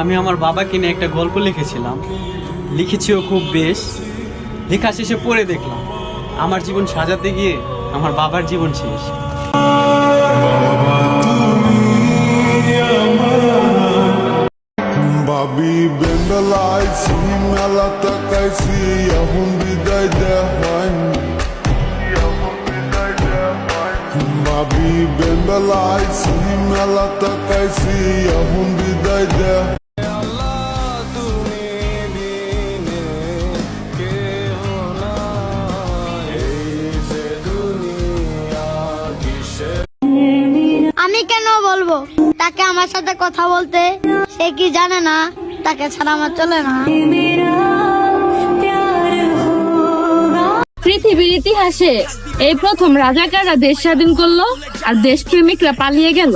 আমি আমার বাবাকে নিয়ে একটা গল্প লিখেছিলাম, লিখেছিও খুব বেশ। লেখা শেষে পড়ে দেখলাম আমার জীবন সাজাতে গিয়ে আমার বাবার জীবন শেষ। ভাবি বেঙ্গলাইছি মেলা তাকাইছি এখন বিদায় দেয় ভাবি বেঙ্গলাইছি মেলা তাকাইছি এখন বিদায় দেয়। আমি কেন বলবো তাকে আমার সাথে কথা বলতে? সে কি জানে না তাকে ছাড়া আমার চলে না? পৃথিবীর ইতিহাসে এই প্রথম রাজাকাররা দেশ স্বাধীন করলো আর দেশপ্রেমিকরা পালিয়ে গেল।